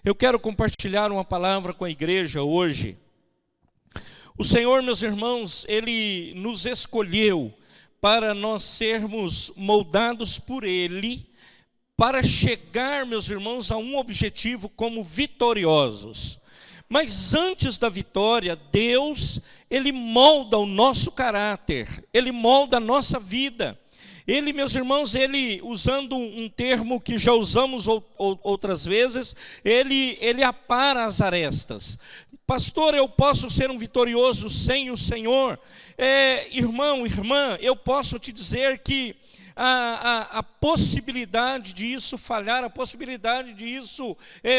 Eu quero compartilhar uma palavra com a igreja hoje. O Senhor, meus irmãos, Ele nos escolheu para nós sermos moldados por Ele, para chegar, meus irmãos, a um objetivo como vitoriosos. Mas antes da vitória, Deus, Ele molda o nosso caráter, Ele molda a nossa vida. Ele, meus irmãos, Ele, usando um termo que já usamos outras vezes, Ele apara as arestas. Pastor, eu posso ser um vitorioso sem o Senhor? Irmão, irmã, eu posso te dizer que a possibilidade de isso falhar, a possibilidade de isso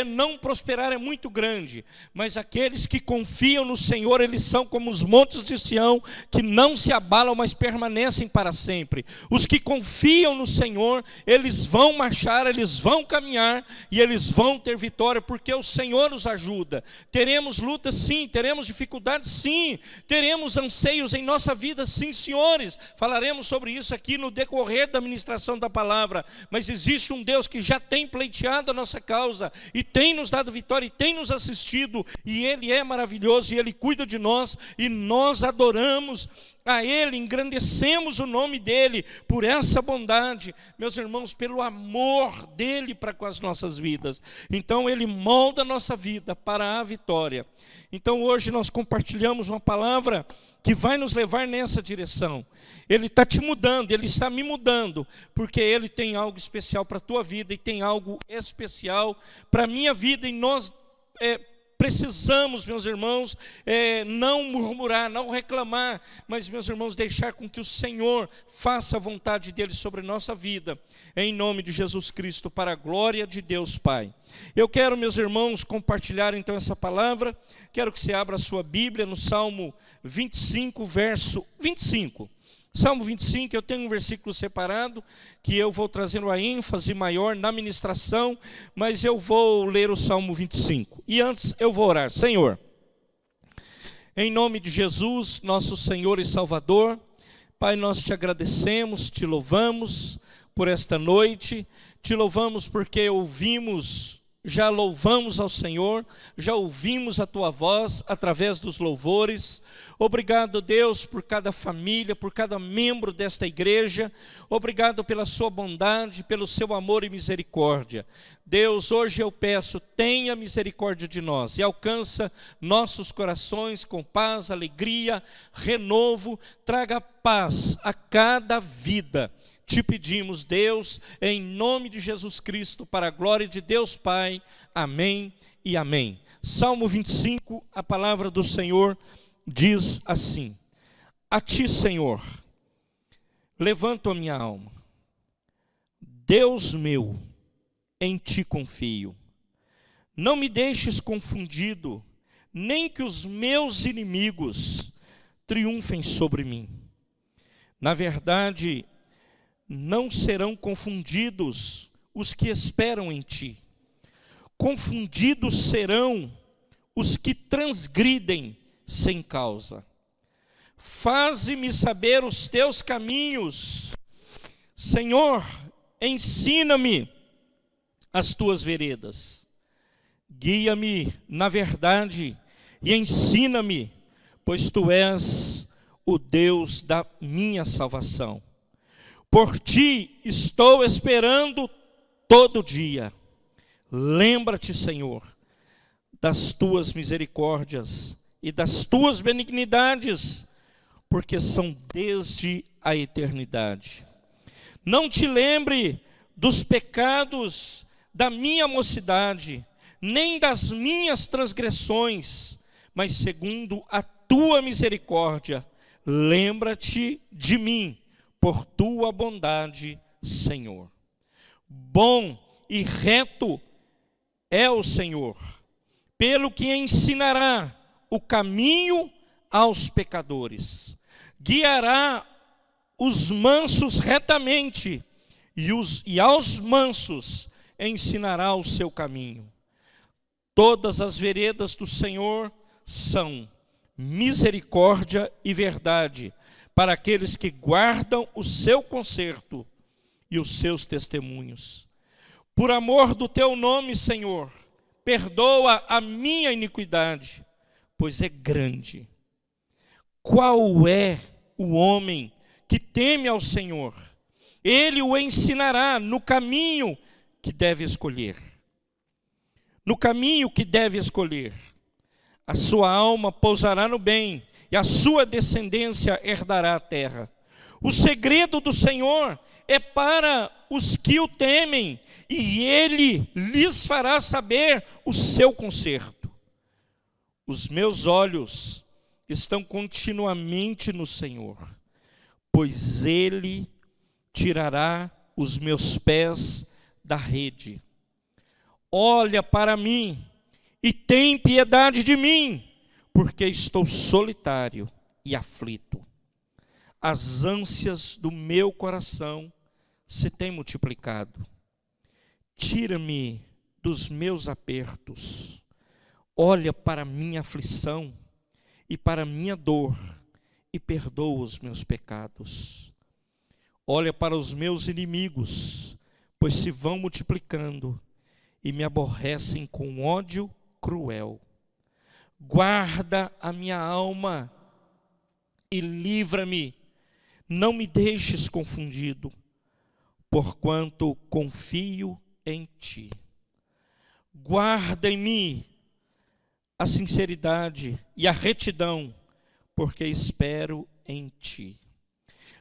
não prosperar é muito grande. Mas aqueles que confiam no Senhor, eles são como os montes de Sião, que não se abalam, mas permanecem para sempre. Os que confiam no Senhor, eles vão marchar, eles vão caminhar e eles vão ter vitória, porque o Senhor nos ajuda. Teremos lutas, sim, teremos dificuldades, sim, teremos anseios em nossa vida, sim, senhores. Falaremos sobre isso aqui no decorrer da ministração da palavra, mas existe um Deus que já tem pleiteado a nossa causa e tem nos dado vitória e tem nos assistido, e Ele é maravilhoso e Ele cuida de nós, e nós adoramos a Ele, engrandecemos o nome dEle por essa bondade, meus irmãos, pelo amor dEle para com as nossas vidas. Então Ele molda a nossa vida para a vitória. Então hoje nós compartilhamos uma palavra que vai nos levar nessa direção. Ele está te mudando, Ele está me mudando, porque Ele tem algo especial para a tua vida e tem algo especial para a minha vida, e nós precisamos, meus irmãos, não murmurar, não reclamar, mas, meus irmãos, deixar com que o Senhor faça a vontade dEle sobre a nossa vida, em nome de Jesus Cristo, para a glória de Deus Pai. Eu quero, meus irmãos, compartilhar então essa palavra. Quero que você abra a sua Bíblia no Salmo 25, verso 25. Salmo 25, eu tenho um versículo separado, que eu vou trazer uma ênfase maior na ministração, mas eu vou ler o Salmo 25. E antes eu vou orar. Senhor, em nome de Jesus, nosso Senhor e Salvador, Pai, nós te agradecemos, te louvamos por esta noite, te louvamos porque já louvamos ao Senhor, já ouvimos a Tua voz através dos louvores. Obrigado, Deus, por cada família, por cada membro desta igreja. Obrigado pela Sua bondade, pelo Seu amor e misericórdia. Deus, hoje eu peço, tenha misericórdia de nós e alcança nossos corações com paz, alegria, renovo. Traga paz a cada vida. Te pedimos, Deus, em nome de Jesus Cristo, para a glória de Deus Pai. Amém e amém. Salmo 25, a palavra do Senhor diz assim: a Ti, Senhor, levanto a minha alma. Deus meu, em Ti confio. Não me deixes confundido, nem que os meus inimigos triunfem sobre mim. Na verdade, não serão confundidos os que esperam em Ti. Confundidos serão os que transgridem sem causa. Faze-me saber os Teus caminhos. Senhor, ensina-me as Tuas veredas. Guia-me na verdade e ensina-me, pois Tu és o Deus da minha salvação. Por Ti estou esperando todo dia. Lembra-te, Senhor, das Tuas misericórdias e das Tuas benignidades, porque são desde a eternidade. Não te lembre dos pecados da minha mocidade, nem das minhas transgressões, mas segundo a Tua misericórdia, lembra-te de mim, por Tua bondade, Senhor. Bom e reto é o Senhor, pelo que ensinará o caminho aos pecadores. Guiará os mansos retamente, e aos mansos ensinará o seu caminho. Todas as veredas do Senhor são misericórdia e verdade, para aqueles que guardam o seu conserto e os seus testemunhos. Por amor do Teu nome, Senhor, perdoa a minha iniquidade, pois é grande. Qual é o homem que teme ao Senhor? Ele o ensinará no caminho que deve escolher. No caminho que deve escolher. A sua alma pousará no bem, e a sua descendência herdará a terra. O segredo do Senhor é para os que o temem, e Ele lhes fará saber o seu conserto. Os meus olhos estão continuamente no Senhor, pois Ele tirará os meus pés da rede. Olha para mim e tem piedade de mim, porque estou solitário e aflito. As ânsias do meu coração se têm multiplicado. Tira-me dos meus apertos. Olha para a minha aflição e para a minha dor e perdoa os meus pecados. Olha para os meus inimigos, pois se vão multiplicando e me aborrecem com ódio cruel. Guarda a minha alma e livra-me, não me deixes confundido, porquanto confio em ti. Guarda em mim a sinceridade e a retidão, porque espero em ti.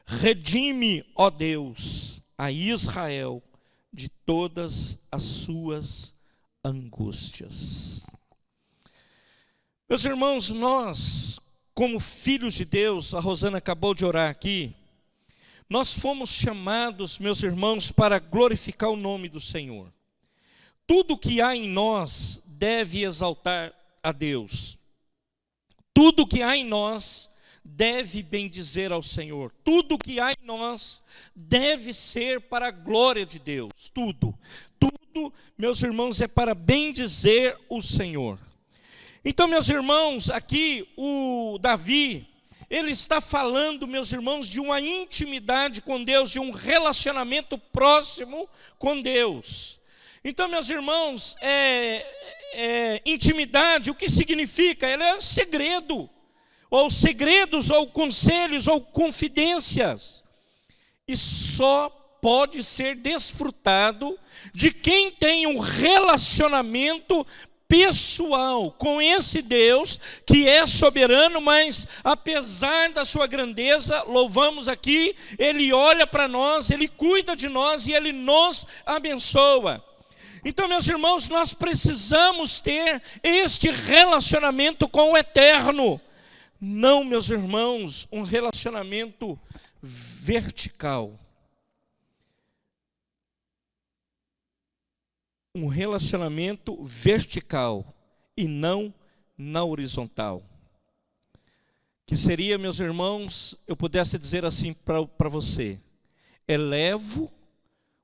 Redime, ó Deus, a Israel de todas as suas angústias. Meus irmãos, nós, como filhos de Deus, a Rosana acabou de orar aqui, nós fomos chamados, meus irmãos, para glorificar o nome do Senhor. Tudo que há em nós deve exaltar a Deus. Tudo que há em nós deve bendizer ao Senhor. Tudo que há em nós deve ser para a glória de Deus. Tudo, meus irmãos, é para bendizer o Senhor. Então, meus irmãos, aqui o Davi, ele está falando, meus irmãos, de uma intimidade com Deus, de um relacionamento próximo com Deus. Então, meus irmãos, intimidade, o que significa? Ela é segredo, ou segredos, ou conselhos, ou confidências. E só pode ser desfrutado de quem tem um relacionamento pessoal com esse Deus que é soberano, mas apesar da sua grandeza, louvamos aqui, Ele olha para nós, Ele cuida de nós e Ele nos abençoa. Então, meus irmãos, nós precisamos ter este relacionamento com o eterno. Não, meus irmãos, um relacionamento vertical. Um relacionamento vertical e não na horizontal. Que seria, meus irmãos, eu pudesse dizer assim para você: elevo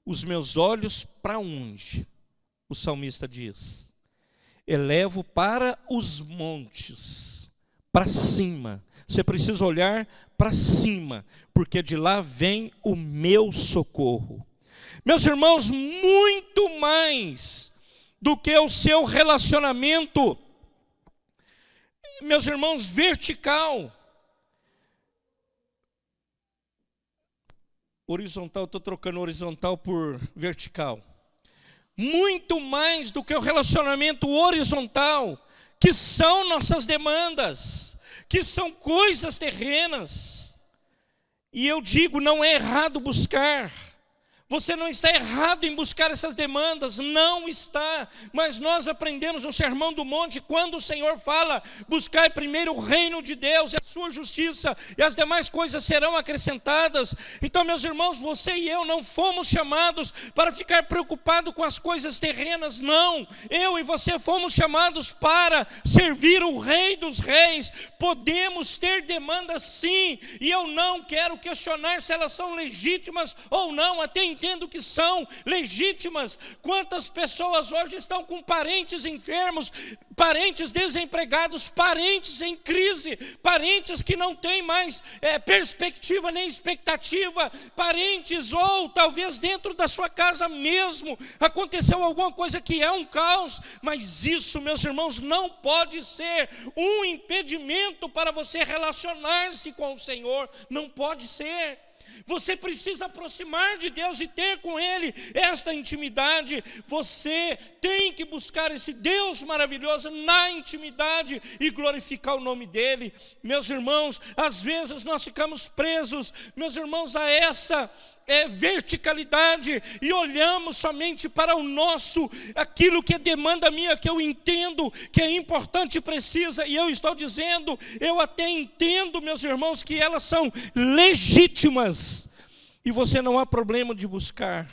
os meus olhos para onde? O salmista diz: elevo para os montes, para cima. Você precisa olhar para cima, porque de lá vem o meu socorro. Meus irmãos, muito mais do que o seu relacionamento, meus irmãos, vertical. Horizontal, estou trocando horizontal por vertical. Muito mais do que o relacionamento horizontal, que são nossas demandas, que são coisas terrenas. E eu digo, não é errado buscar. Você não está errado em buscar essas demandas, não está. Mas nós aprendemos no Sermão do Monte, quando o Senhor fala: buscai primeiro o reino de Deus e a sua justiça, e as demais coisas serão acrescentadas. Então, meus irmãos, você e eu não fomos chamados para ficar preocupados com as coisas terrenas, não. Eu e você fomos chamados para servir o Rei dos Reis. Podemos ter demandas sim, e eu não quero questionar se elas são legítimas ou não. Até entendo que são legítimas. Quantas pessoas hoje estão com parentes enfermos, parentes desempregados, parentes em crise, parentes que não têm mais perspectiva nem expectativa, parentes ou talvez dentro da sua casa mesmo, aconteceu alguma coisa que é um caos, mas isso, meus irmãos, não pode ser um impedimento para você relacionar-se com o Senhor, não pode ser. Você precisa aproximar de Deus e ter com Ele esta intimidade. Você tem que buscar esse Deus maravilhoso na intimidade e glorificar o nome dEle. Meus irmãos, às vezes nós ficamos presos, meus irmãos, a essa verticalidade e olhamos somente para o nosso, aquilo que é demanda minha, que eu entendo que é importante e precisa, e eu estou dizendo, eu até entendo, meus irmãos, que elas são legítimas e você não há problema de buscar,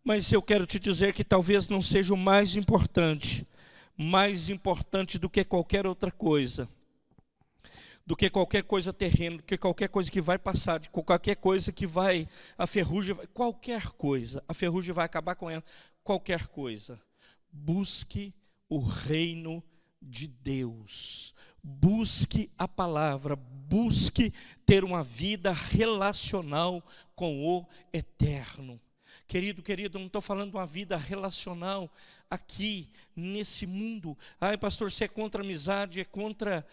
mas eu quero te dizer que talvez não seja o mais importante do que qualquer outra coisa, do que qualquer coisa terrena, do que qualquer coisa que vai passar, de qualquer coisa que vai, a ferrugem, qualquer coisa, a ferrugem vai acabar com ela, qualquer coisa. Busque o reino de Deus, busque a palavra, busque ter uma vida relacional com o eterno. Querido, eu não estou falando de uma vida relacional aqui, nesse mundo. Ai, pastor, você é contra amizade, é contra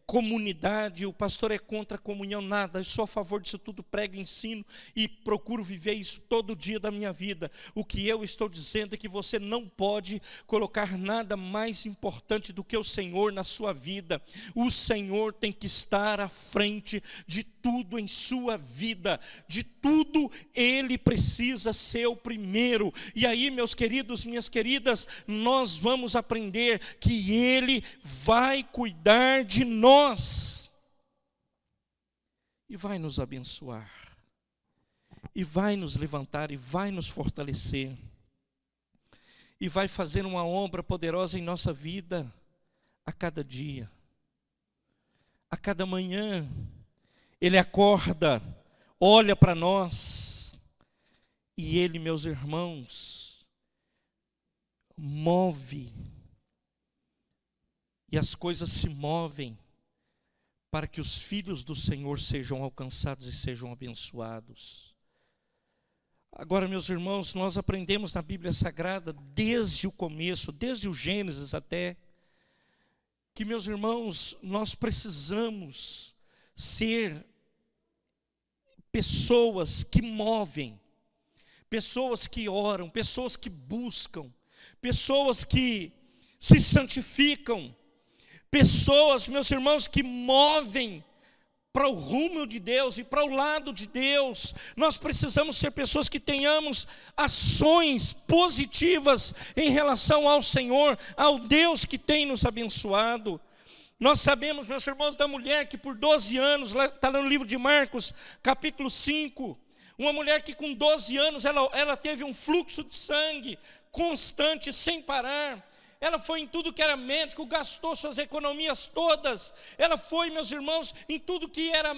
comunidade, o pastor é contra a comunhão, nada, eu sou a favor disso tudo, prego, ensino e procuro viver isso todo dia da minha vida. O que eu estou dizendo é que você não pode colocar nada mais importante do que o Senhor na sua vida. O Senhor tem que estar à frente de tudo em sua vida, de tudo Ele precisa ser o primeiro. E aí, meus queridos, minhas queridas, nós vamos aprender que Ele vai cuidar de nós e vai nos abençoar, e vai nos levantar, e vai nos fortalecer, e vai fazer uma obra poderosa em nossa vida a cada dia, a cada manhã. Ele acorda, olha para nós, e Ele, meus irmãos, move, e as coisas se movem para que os filhos do Senhor sejam alcançados e sejam abençoados. Agora, meus irmãos, nós aprendemos na Bíblia Sagrada, desde o começo, desde o Gênesis até, que, meus irmãos, nós precisamos ser pessoas que movem, pessoas que oram, pessoas que buscam, pessoas que se santificam, pessoas, meus irmãos, que movem para o rumo de Deus e para o lado de Deus. Nós precisamos ser pessoas que tenhamos ações positivas em relação ao Senhor, ao Deus que tem nos abençoado. Nós sabemos, meus irmãos, da mulher que por 12 anos, está no livro de Marcos, capítulo 5, uma mulher que com 12 anos, ela teve um fluxo de sangue constante, sem parar. Ela foi em tudo que era médico, gastou suas economias todas. Ela foi, meus irmãos, em tudo que era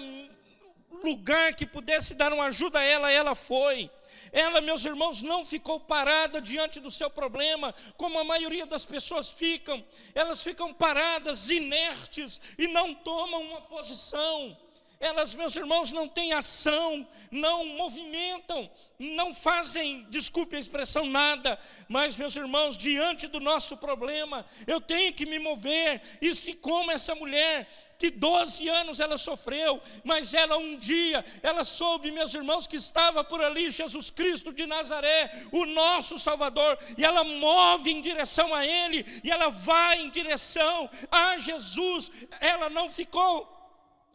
lugar que pudesse dar uma ajuda a ela foi. Ela, meus irmãos, não ficou parada diante do seu problema, como a maioria das pessoas ficam. Elas ficam paradas, inertes, e não tomam uma posição. Elas, meus irmãos, não têm ação, não movimentam, não fazem, desculpe a expressão, nada. Mas, meus irmãos, diante do nosso problema, eu tenho que me mover. E se como essa mulher, que 12 anos ela sofreu, mas ela um dia, ela soube, meus irmãos, que estava por ali Jesus Cristo de Nazaré, o nosso Salvador, e ela move em direção a Ele, e ela vai em direção a Jesus. Ela não ficou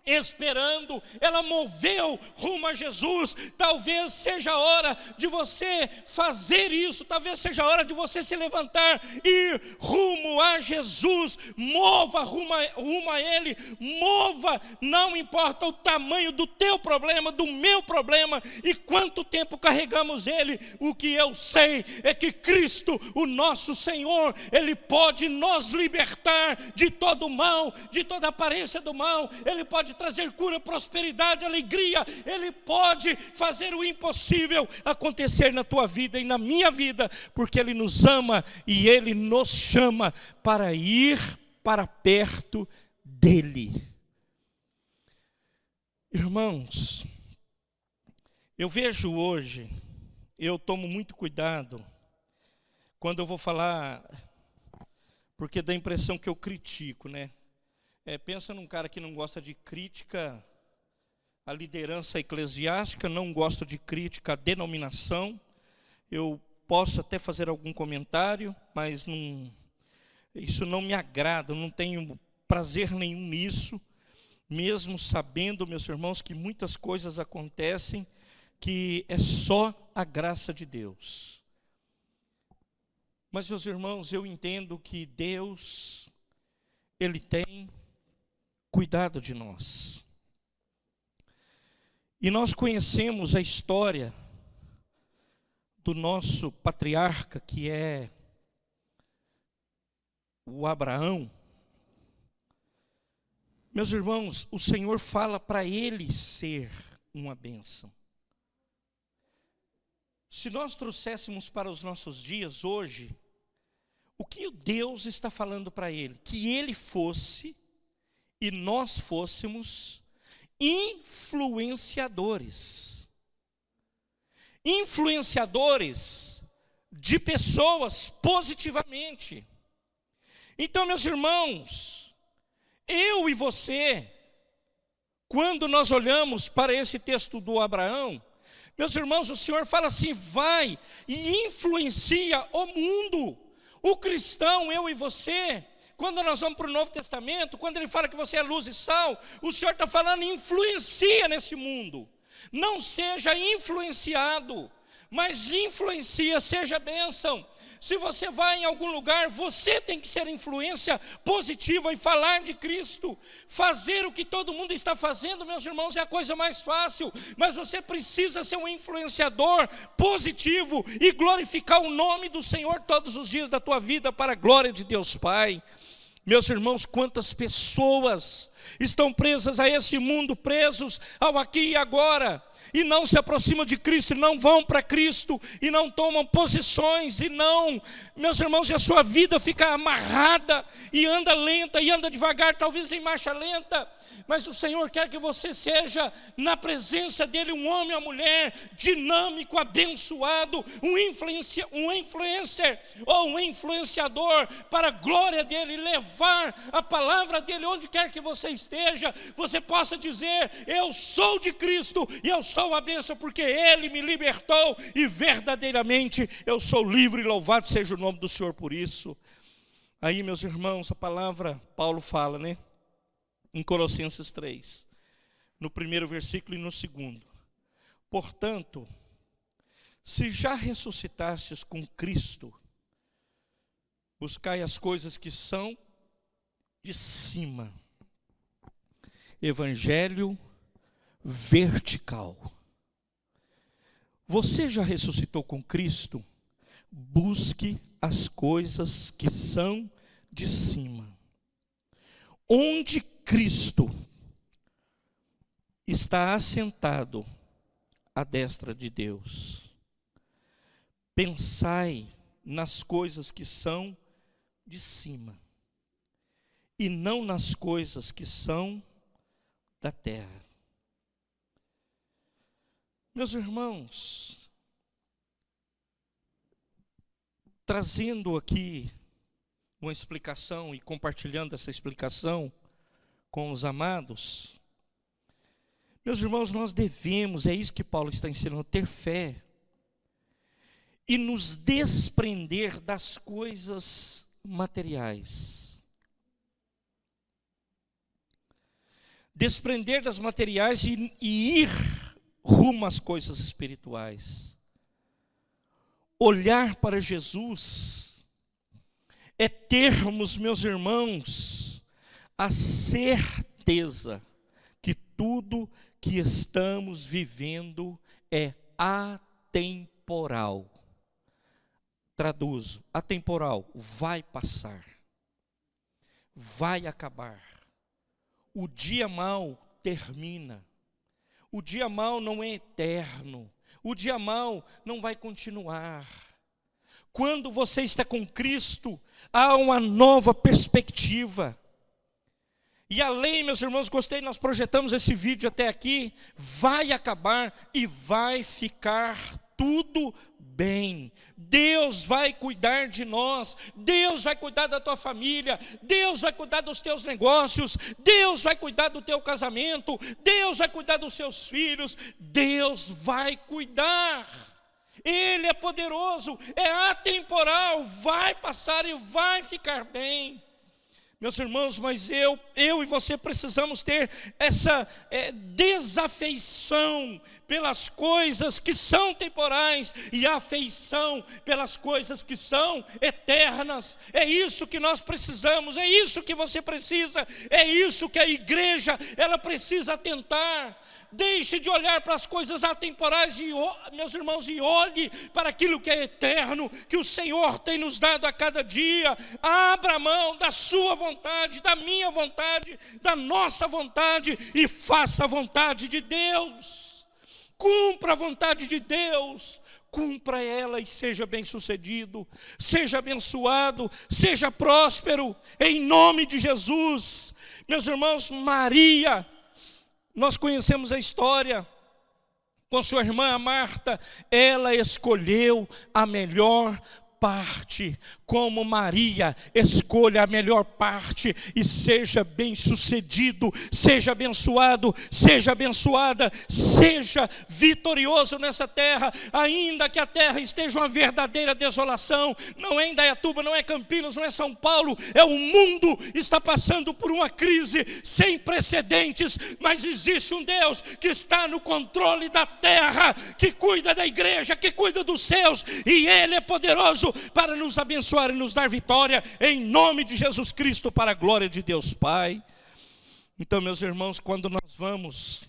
esperando, ela moveu rumo a Jesus. Talvez seja a hora de você fazer isso, talvez seja a hora de você se levantar, ir rumo a Jesus, mova rumo a Ele, mova, não importa o tamanho do teu problema, do meu problema, e quanto tempo carregamos ele. O que eu sei é que Cristo, o nosso Senhor, Ele pode nos libertar de todo o mal, de toda aparência do mal. Ele pode pode trazer cura, prosperidade, alegria. Ele pode fazer o impossível acontecer na tua vida e na minha vida, porque Ele nos ama e Ele nos chama para ir para perto dEle. Irmãos, eu vejo hoje, eu tomo muito cuidado quando eu vou falar, porque dá a impressão que eu critico, né? Pensa num cara que não gosta de crítica à liderança eclesiástica, não gosta de crítica à denominação. Eu posso até fazer algum comentário, mas isso não me agrada, eu não tenho prazer nenhum nisso, mesmo sabendo, meus irmãos, que muitas coisas acontecem que é só a graça de Deus. Mas, meus irmãos, eu entendo que Deus, Ele tem cuidado de nós. E nós conhecemos a história do nosso patriarca, que é o Abraão. Meus irmãos, o Senhor fala para ele ser uma bênção. Se nós trouxéssemos para os nossos dias hoje, o que Deus está falando para ele? Que ele fosse e nós fôssemos influenciadores. Influenciadores de pessoas positivamente. Então, meus irmãos, eu e você, quando nós olhamos para esse texto do Abraão, meus irmãos, o Senhor fala assim: vai e influencia o mundo. O cristão, eu e você, quando nós vamos para o Novo Testamento, quando ele fala que você é luz e sal, o Senhor está falando: influencia nesse mundo. Não seja influenciado, mas influencia, seja bênção. Se você vai em algum lugar, você tem que ser influência positiva e falar de Cristo. Fazer o que todo mundo está fazendo, meus irmãos, é a coisa mais fácil. Mas você precisa ser um influenciador positivo e glorificar o nome do Senhor todos os dias da tua vida para a glória de Deus Pai. Meus irmãos, quantas pessoas estão presas a esse mundo, presos ao aqui e agora, e não se aproximam de Cristo, e não vão para Cristo, e não tomam posições, e não, meus irmãos, e a sua vida fica amarrada, e anda lenta, e anda devagar, talvez em marcha lenta. Mas o Senhor quer que você seja, na presença dEle, um homem ou mulher dinâmico, abençoado, um influencer ou um influenciador para a glória dEle, levar a palavra dEle onde quer que você esteja. Você possa dizer: eu sou de Cristo e eu sou a bênção, porque Ele me libertou e verdadeiramente eu sou livre. Louvado seja o nome do Senhor por isso. Aí, meus irmãos, a palavra, Paulo fala, né? Em Colossenses 3, no primeiro versículo e no segundo: portanto, se já ressuscitastes com Cristo, buscai as coisas que são de cima. Evangelho vertical. Você já ressuscitou com Cristo? Busque as coisas que são de cima, onde Cristo está assentado à destra de Deus. Pensai nas coisas que são de cima, e não nas coisas que são da terra. Meus irmãos, trazendo aqui uma explicação e compartilhando essa explicação com os amados, meus irmãos, nós devemos, é isso que Paulo está ensinando, ter fé e nos desprender das coisas materiais. Desprender das materiais e ir rumo às coisas espirituais. Olhar para Jesus é termos, meus irmãos, a certeza que tudo que estamos vivendo é atemporal. Traduzo: atemporal, vai passar, vai acabar. O dia mau termina. O dia mau não é eterno. O dia mau não vai continuar. Quando você está com Cristo, há uma nova perspectiva. E além, meus irmãos, gostei, nós projetamos esse vídeo até aqui, vai acabar e vai ficar tudo bem. Deus vai cuidar de nós, Deus vai cuidar da tua família, Deus vai cuidar dos teus negócios, Deus vai cuidar do teu casamento, Deus vai cuidar dos seus filhos, Deus vai cuidar. Ele é poderoso, é atemporal, vai passar e vai ficar bem. Meus irmãos, mas eu e você precisamos ter essa desafeição pelas coisas que são temporais e afeição pelas coisas que são eternas. É isso que nós precisamos, é isso que você precisa, é isso que a igreja ela precisa atentar. Deixe de olhar para as coisas atemporais, meus irmãos, e olhe para aquilo que é eterno, que o Senhor tem nos dado a cada dia. Abra mão da sua vontade, da minha vontade, da nossa vontade, e faça a vontade de Deus. Cumpra a vontade de Deus, cumpra ela e seja bem-sucedido, seja abençoado, seja próspero, em nome de Jesus. Meus irmãos, Maria, nós conhecemos a história com sua irmã Marta, ela escolheu a melhor parte. Como Maria, escolha a melhor parte e seja bem-sucedido, seja abençoado, seja abençoada, seja vitorioso nessa terra, ainda que a terra esteja uma verdadeira desolação. Não é Indaiatuba, não é Campinas, não é São Paulo, é o mundo está passando por uma crise sem precedentes, mas existe um Deus que está no controle da terra, que cuida da igreja, que cuida dos céus, e Ele é poderoso para nos abençoar e nos dar vitória, em nome de Jesus Cristo, para a glória de Deus Pai. Então, meus irmãos, quando nós vamos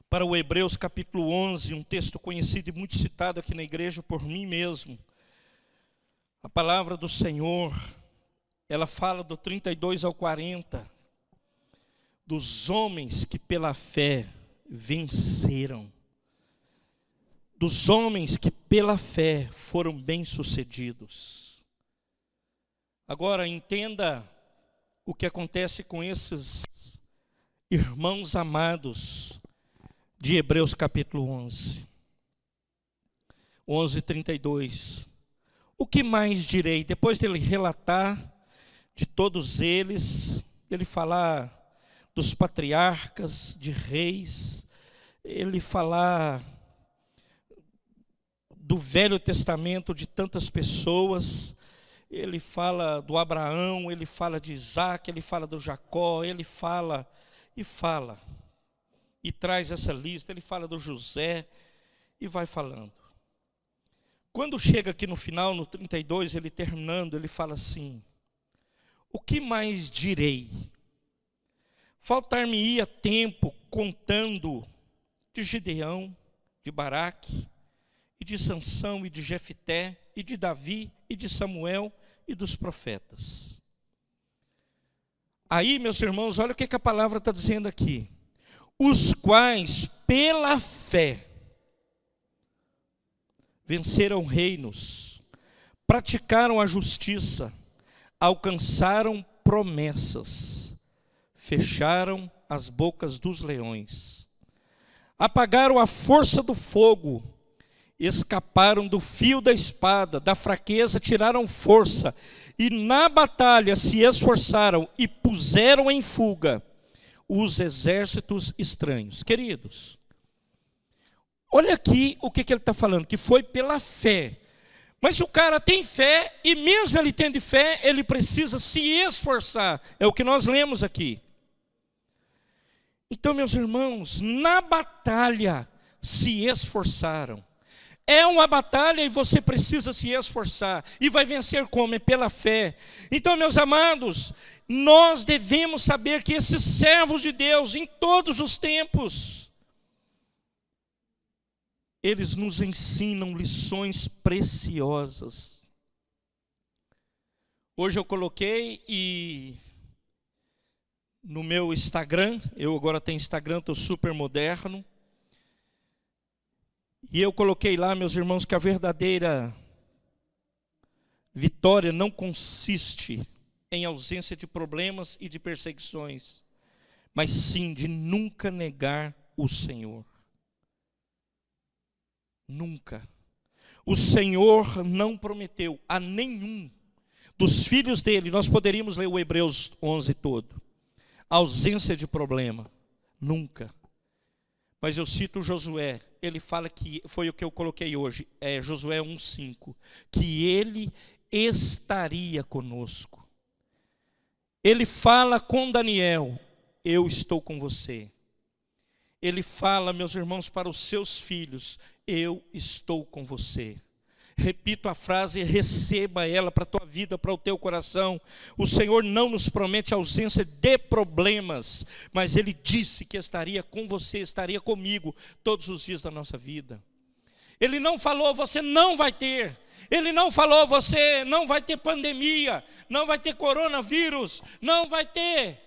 para o Hebreus capítulo 11, um texto conhecido e muito citado aqui na igreja por mim mesmo, a palavra do Senhor, ela fala do 32 ao 40, dos homens que pela fé venceram, dos homens que pela fé foram bem-sucedidos. Agora entenda o que acontece com esses irmãos amados de Hebreus capítulo 11. 11:32. O que mais direi? Depois dele relatar de todos eles, ele falar dos patriarcas, de reis, ele falar do Velho Testamento, de tantas pessoas, ele fala do Abraão, ele fala de Isaac, ele fala do Jacó, ele fala, e traz essa lista, ele fala do José, e vai falando. Quando chega aqui no final, no 32, ele terminando, ele fala assim: o que mais direi? Faltar-me-ia tempo contando de Gideão, de Baraque, e de Sansão, e de Jefté, e de Davi, e de Samuel, e dos profetas. Aí, meus irmãos, olha o que a palavra está dizendo aqui. Os quais, pela fé, venceram reinos, praticaram a justiça, alcançaram promessas, fecharam as bocas dos leões, apagaram a força do fogo, escaparam do fio da espada, da fraqueza tiraram força, e na batalha se esforçaram e puseram em fuga os exércitos estranhos. Queridos, olha aqui o que ele está falando, que foi pela fé. Mas o cara tem fé, e mesmo ele tendo fé, ele precisa se esforçar. É o que nós lemos aqui. Então, meus irmãos, na batalha se esforçaram. É uma batalha e você precisa se esforçar. E vai vencer como? É pela fé. Então, meus amados, nós devemos saber que esses servos de Deus, em todos os tempos, eles nos ensinam lições preciosas. Hoje eu coloquei, e no meu Instagram. Eu agora tenho Instagram, estou super moderno. E eu coloquei lá, meus irmãos, que a verdadeira vitória não consiste em ausência de problemas e de perseguições, mas sim de nunca negar o Senhor. Nunca. O Senhor não prometeu a nenhum dos filhos dele, nós poderíamos ler o Hebreus 11 todo, ausência de problema, nunca. Mas eu cito Josué, ele fala que, foi o que eu coloquei hoje, Josué 1,5, que ele estaria conosco. Ele fala com Daniel, eu estou com você. Ele fala, meus irmãos, para os seus filhos, eu estou com você. Repito a frase, receba ela para a tua vida, para o teu coração. O Senhor não nos promete ausência de problemas, mas Ele disse que estaria com você, estaria comigo todos os dias da nossa vida. Ele não falou, você não vai ter. Ele não falou, você não vai ter pandemia, não vai ter coronavírus, não vai ter,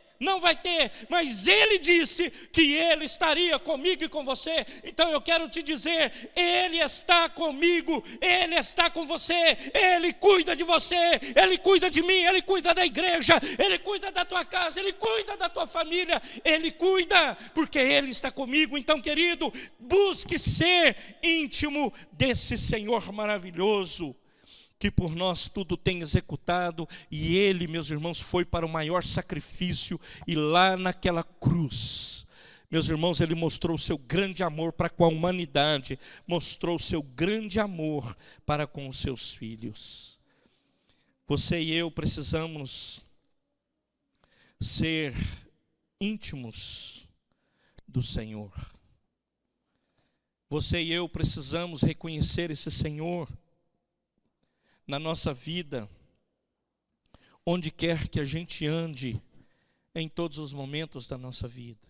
mas Ele disse que Ele estaria comigo e com você. Então eu quero te dizer, Ele está comigo, Ele está com você, Ele cuida de você, Ele cuida de mim, Ele cuida da igreja, Ele cuida da tua casa, Ele cuida da tua família, Ele cuida, porque Ele está comigo. Então, querido, busque ser íntimo desse Senhor maravilhoso, que por nós tudo tem executado, e Ele, meus irmãos, foi para o maior sacrifício, e lá naquela cruz, meus irmãos, Ele mostrou o seu grande amor para com a humanidade, mostrou o seu grande amor para com os seus filhos. Você e eu precisamos ser íntimos do Senhor. Você e eu precisamos reconhecer esse Senhor na nossa vida, onde quer que a gente ande, em todos os momentos da nossa vida.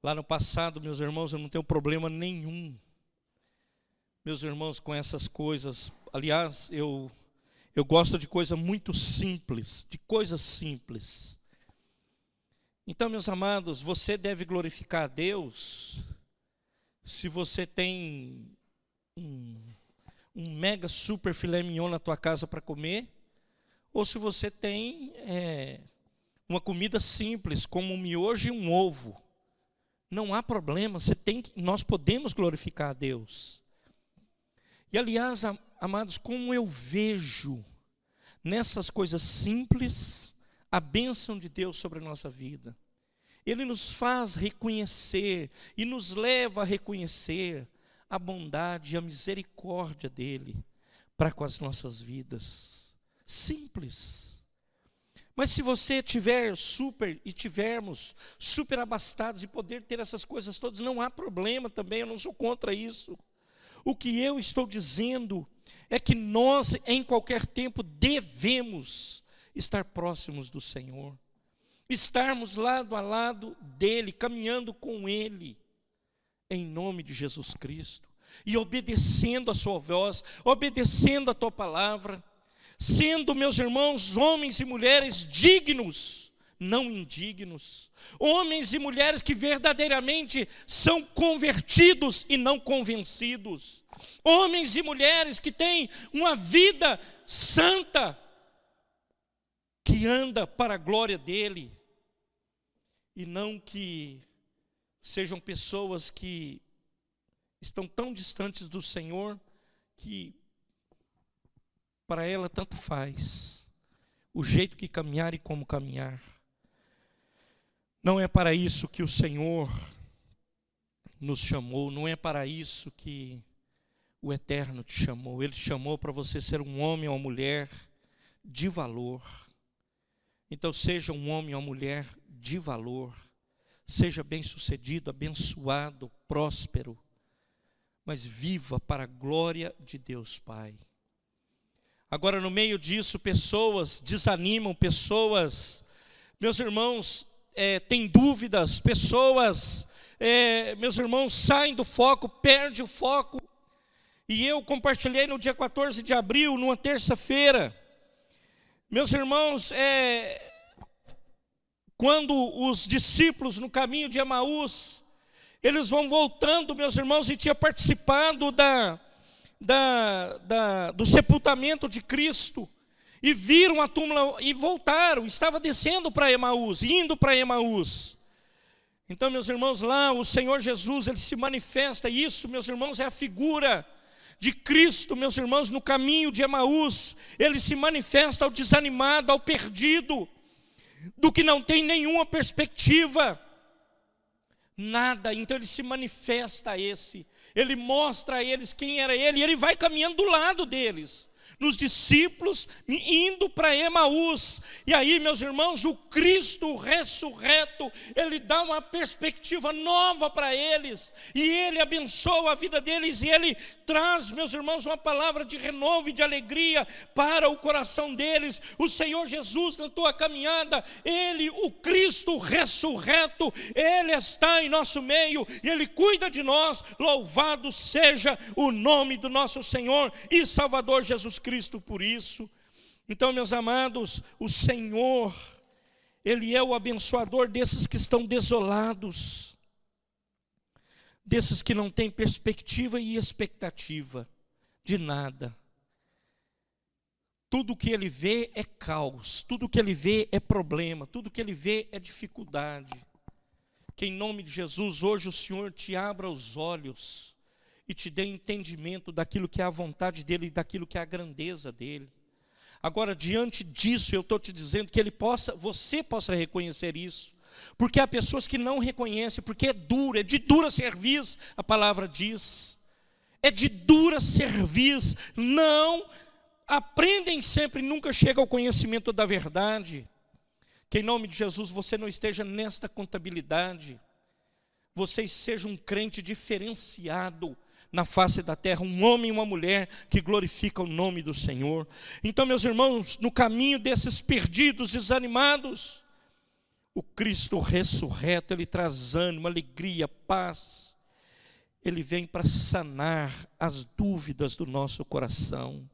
Lá no passado, meus irmãos, eu não tenho problema nenhum, meus irmãos, com essas coisas. Aliás, eu gosto de coisa muito simples, de coisas simples. Então, meus amados, você deve glorificar a Deus se você tem um mega super filé mignon na tua casa para comer, ou se você tem uma comida simples, como um miojo e um ovo. Não há problema, nós podemos glorificar a Deus. E aliás, amados, como eu vejo nessas coisas simples a bênção de Deus sobre a nossa vida. Ele nos faz reconhecer e nos leva a reconhecer a bondade e a misericórdia dEle para com as nossas vidas. Simples. Mas se você tivermos super abastados e poder ter essas coisas todas, não há problema também, eu não sou contra isso. O que eu estou dizendo é que nós, em qualquer tempo, devemos estar próximos do Senhor. Estarmos lado a lado dEle, caminhando com Ele, em nome de Jesus Cristo, e obedecendo a sua voz, obedecendo a tua palavra, sendo, meus irmãos, homens e mulheres dignos, não indignos, homens e mulheres que verdadeiramente são convertidos e não convencidos, homens e mulheres que têm uma vida santa, que anda para a glória dEle, e não que sejam pessoas que estão tão distantes do Senhor, que para ela tanto faz o jeito que caminhar e como caminhar. Não é para isso que o Senhor nos chamou, não é para isso que o Eterno te chamou. Ele te chamou para você ser um homem ou uma mulher de valor. Então seja um homem ou uma mulher de valor. Seja bem-sucedido, abençoado, próspero, mas viva para a glória de Deus Pai. Agora, no meio disso, pessoas desanimam, pessoas, meus irmãos, têm dúvidas, pessoas, meus irmãos, saem do foco, perdem o foco. E eu compartilhei no dia 14 de abril, numa terça-feira, meus irmãos, quando os discípulos no caminho de Emaús, eles vão voltando, meus irmãos, e tinha participado do sepultamento de Cristo, e viram a túmula e voltaram, estava descendo para Emaús, indo para Emaús. Então, meus irmãos, lá o Senhor Jesus, Ele se manifesta, e isso, meus irmãos, é a figura de Cristo, meus irmãos, no caminho de Emaús. Ele se manifesta ao desanimado, ao perdido, do que não tem nenhuma perspectiva, nada. Então Ele se manifesta a esse, Ele mostra a eles quem era Ele, e Ele vai caminhando do lado deles, nos discípulos, indo para Emaús. E aí, meus irmãos, o Cristo ressurreto, Ele dá uma perspectiva nova para eles, e Ele abençoa a vida deles, e Ele traz, meus irmãos, uma palavra de renovo e de alegria para o coração deles. O Senhor Jesus, na tua caminhada, Ele, o Cristo ressurreto, Ele está em nosso meio, e Ele cuida de nós. Louvado seja o nome do nosso Senhor e Salvador Jesus Cristo por isso. Então, meus amados, o Senhor, Ele é o abençoador desses que estão desolados, desses que não têm perspectiva e expectativa de nada. Tudo que Ele vê é caos, tudo que Ele vê é problema, tudo que Ele vê é dificuldade. Que em nome de Jesus, hoje o Senhor te abra os olhos e te dê entendimento daquilo que é a vontade dEle e daquilo que é a grandeza dEle. Agora, diante disso, eu estou te dizendo que você possa reconhecer isso, porque há pessoas que não reconhecem, porque é duro, é de dura cerviz, a palavra diz, é de dura cerviz, não aprendem sempre, nunca chegam ao conhecimento da verdade. Que em nome de Jesus você não esteja nesta contabilidade, você seja um crente diferenciado na face da terra, um homem e uma mulher que glorificam o nome do Senhor. Então, meus irmãos, no caminho desses perdidos, desanimados, o Cristo ressurreto, Ele traz ânimo, alegria, paz. Ele vem para sanar as dúvidas do nosso coração.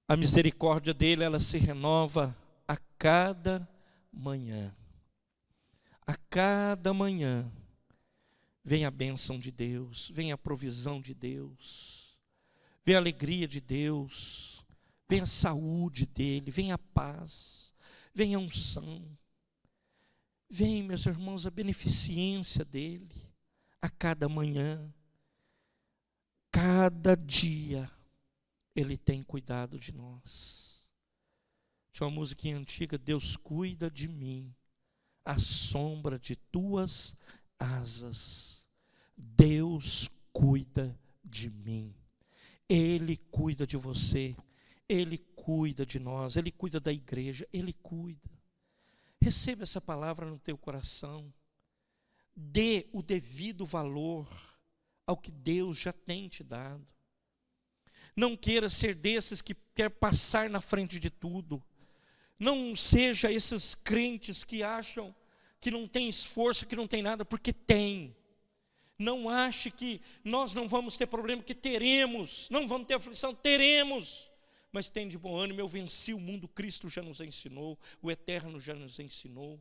A misericórdia dEle, ela se renova a cada manhã. A cada manhã vem a bênção de Deus, vem a provisão de Deus, vem a alegria de Deus, vem a saúde dEle, vem a paz, vem a unção, vem, meus irmãos, a beneficência dEle, a cada manhã, cada dia, Ele tem cuidado de nós. Tinha uma musiquinha antiga, Deus cuida de mim, à sombra de tuas asas. Deus cuida de mim, Ele cuida de você, Ele cuida de nós, Ele cuida da igreja, Ele cuida. Receba essa palavra no teu coração, dê o devido valor ao que Deus já tem te dado. Não queira ser desses que quer passar na frente de tudo. Não seja esses crentes que acham que não tem esforço, que não tem nada, porque tem. Não ache que nós não vamos ter problema, que teremos, não vamos ter aflição, teremos. Mas tem de bom ânimo, eu venci o mundo, Cristo já nos ensinou, o Eterno já nos ensinou.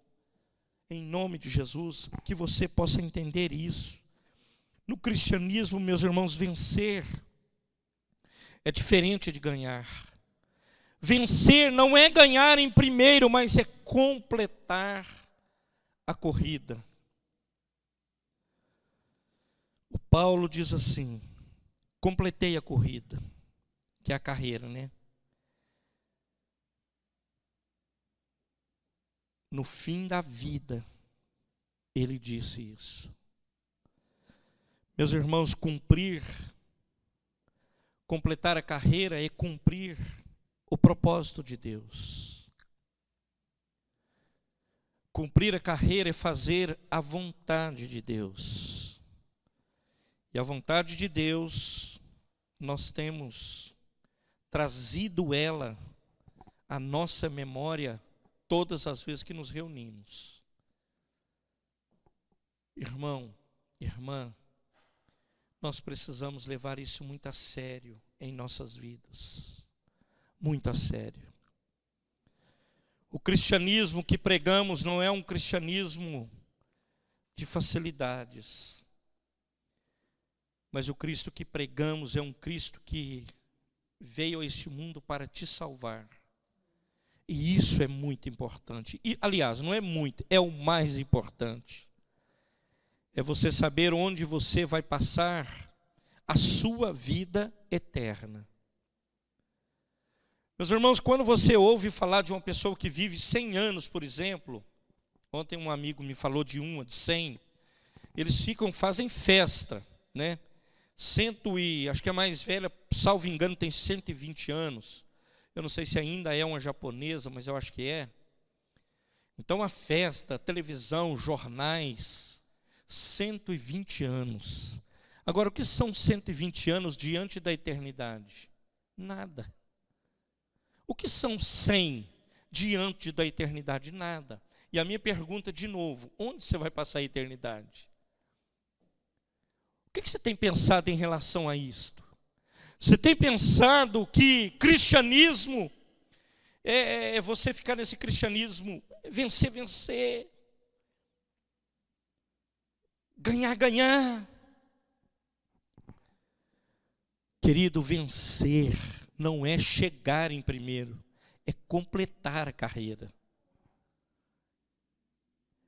Em nome de Jesus, que você possa entender isso. No cristianismo, meus irmãos, vencer é diferente de ganhar. Vencer não é ganhar em primeiro, mas é completar a corrida. O Paulo diz assim: completei a corrida, que é a carreira, né? No fim da vida, ele disse isso. Meus irmãos, completar a carreira é cumprir o propósito de Deus. Cumprir a carreira é fazer a vontade de Deus. E a vontade de Deus, nós temos trazido ela à nossa memória todas as vezes que nos reunimos. Irmão, irmã, nós precisamos levar isso muito a sério em nossas vidas. Muito a sério. O cristianismo que pregamos não é um cristianismo de facilidades, mas o Cristo que pregamos é um Cristo que veio a este mundo para te salvar. E isso é muito importante. E, aliás, não é muito, é o mais importante. É você saber onde você vai passar a sua vida eterna. Meus irmãos, quando você ouve falar de uma pessoa que vive 100 anos, por exemplo, ontem um amigo me falou de 100, eles fazem festa, né? Acho que a mais velha, salvo engano, tem 120 anos. Eu não sei se ainda é uma japonesa, mas eu acho que é. Então a festa, televisão, jornais, 120 anos. Agora, o que são 120 anos diante da eternidade? Nada. O que são 100 diante da eternidade? Nada. E a minha pergunta de novo, onde você vai passar a eternidade? O que você tem pensado em relação a isto? Você tem pensado que cristianismo é você ficar nesse cristianismo, vencer, ganhar. Querido, vencer não é chegar em primeiro, é completar a carreira.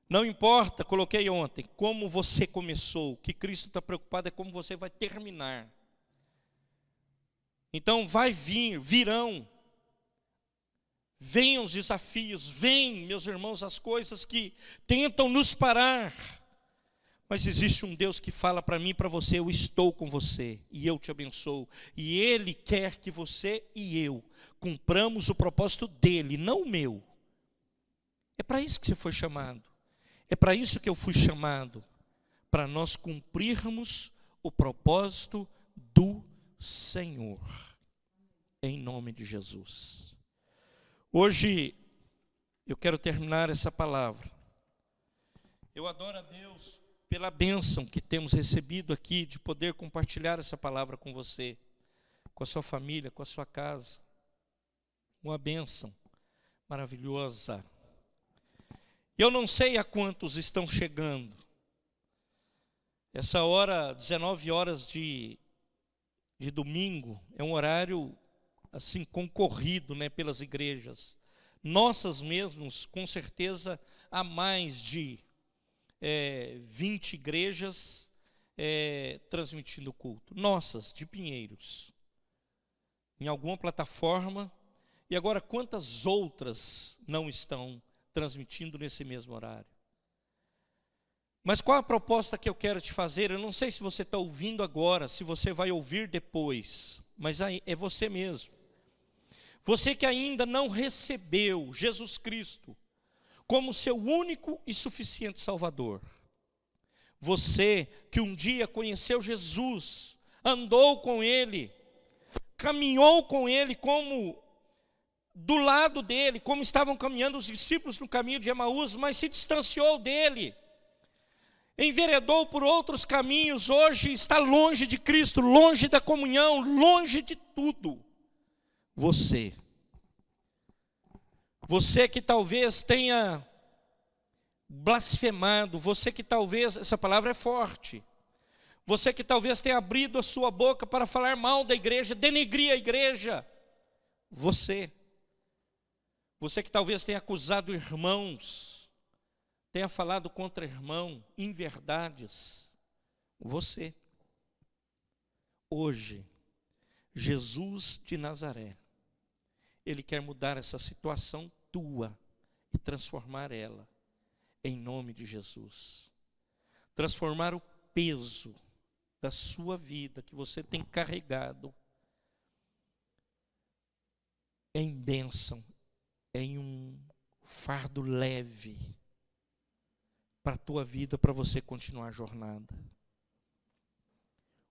Não importa, coloquei ontem, como você começou, o que Cristo está preocupado é como você vai terminar. Então virão, venham os desafios, vêm, meus irmãos, as coisas que tentam nos parar. Mas existe um Deus que fala para mim e para você: eu estou com você e eu te abençoo. E Ele quer que você e eu cumpramos o propósito dEle, não o meu. É para isso que você foi chamado. É para isso que eu fui chamado. Para nós cumprirmos o propósito do Senhor. Em nome de Jesus. Hoje eu quero terminar essa palavra. Eu adoro a Deus pela bênção que temos recebido aqui de poder compartilhar essa palavra com você, com a sua família, com a sua casa. Uma bênção maravilhosa. Eu não sei a quantos estão chegando. Essa hora, 19 horas de domingo, é um horário assim concorrido, né, pelas igrejas. Nossas mesmos, com certeza, há mais de 20 igrejas transmitindo culto. Nossas, de Pinheiros. Em alguma plataforma. E agora, quantas outras não estão transmitindo nesse mesmo horário? Mas qual a proposta que eu quero te fazer? Eu não sei se você está ouvindo agora, se você vai ouvir depois, mas é você mesmo. Você que ainda não recebeu Jesus Cristo como seu único e suficiente Salvador. Você que um dia conheceu Jesus, andou com Ele, caminhou com Ele como do lado dele, como estavam caminhando os discípulos no caminho de Emaús, mas se distanciou dele, enveredou por outros caminhos, hoje está longe de Cristo, longe da comunhão, longe de tudo. Você que talvez tenha blasfemado, você que talvez, essa palavra é forte, você que talvez tenha abrido a sua boca para falar mal da igreja, denegrir a igreja, você que talvez tenha acusado irmãos, tenha falado contra irmão, inverdades, você, hoje, Jesus de Nazaré, Ele quer mudar essa situação tua e transformar ela, em nome de Jesus. Transformar o peso da sua vida que você tem carregado em bênção, em um fardo leve para a tua vida, para você continuar a jornada.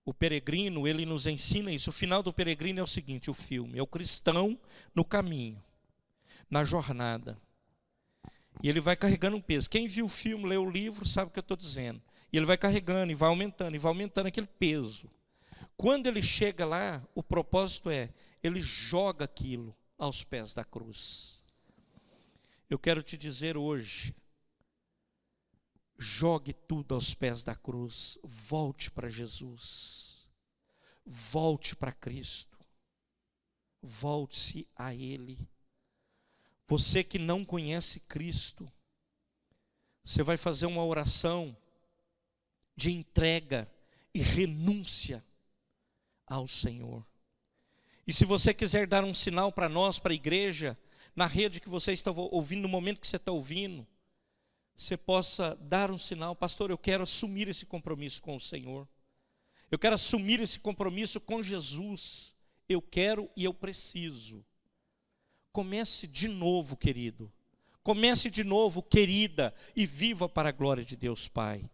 O peregrino, ele nos ensina isso. O final do peregrino é o seguinte, o filme, é o cristão no caminho, na jornada. E ele vai carregando um peso. Quem viu o filme, leu o livro, sabe o que eu estou dizendo. E ele vai carregando, e vai aumentando aquele peso. Quando ele chega lá, o propósito é, ele joga aquilo aos pés da cruz. Eu quero te dizer hoje, jogue tudo aos pés da cruz, volte para Jesus, volte para Cristo, volte-se a Ele. Você que não conhece Cristo, você vai fazer uma oração de entrega e renúncia ao Senhor. E se você quiser dar um sinal para nós, para a igreja, na rede que você está ouvindo, no momento que você está ouvindo, você possa dar um sinal: pastor, eu quero assumir esse compromisso com o Senhor, eu quero assumir esse compromisso com Jesus, eu quero e eu preciso. Comece de novo, querido, comece de novo, querida, e viva para a glória de Deus Pai,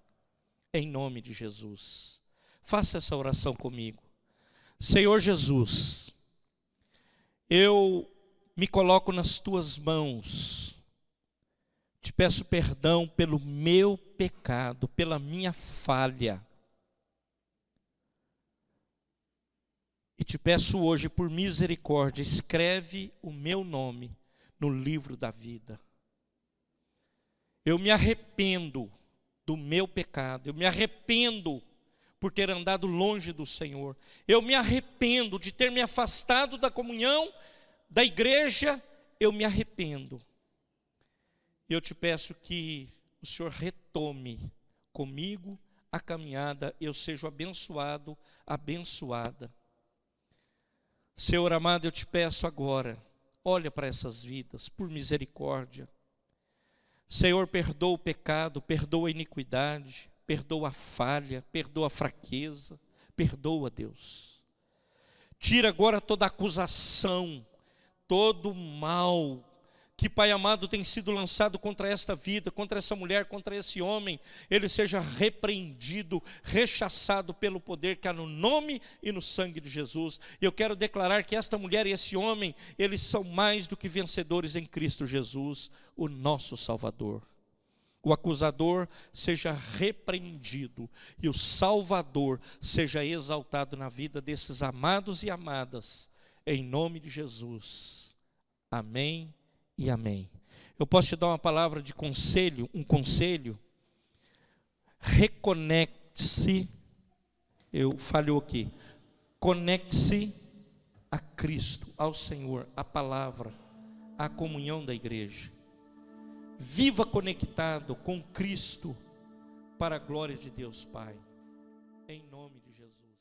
em nome de Jesus. Faça essa oração comigo. Senhor Jesus, eu me coloco nas tuas mãos, te peço perdão pelo meu pecado, pela minha falha, e te peço hoje, por misericórdia, escreve o meu nome no livro da vida. Eu me arrependo do meu pecado, eu me arrependo por ter andado longe do Senhor, eu me arrependo de ter me afastado da comunhão da igreja, eu me arrependo. Eu te peço que o Senhor retome comigo a caminhada, eu seja abençoado, abençoada. Senhor amado, eu te peço agora, olha para essas vidas, por misericórdia. Senhor, perdoa o pecado, perdoa a iniquidade, perdoa a falha, perdoa a fraqueza, perdoa, Deus. Tira agora toda acusação, todo o mal que, Pai amado, tem sido lançado contra esta vida, contra essa mulher, contra esse homem, ele seja repreendido, rechaçado pelo poder que há no nome e no sangue de Jesus. E eu quero declarar que esta mulher e esse homem, eles são mais do que vencedores em Cristo Jesus, o nosso Salvador. O acusador seja repreendido e o Salvador seja exaltado na vida desses amados e amadas, em nome de Jesus. Amém e amém. Eu posso te dar uma palavra de conselho, um conselho? Reconecte-se, falhou aqui, conecte-se a Cristo, ao Senhor, à palavra, à comunhão da igreja. Viva conectado com Cristo, para a glória de Deus Pai, em nome de Jesus.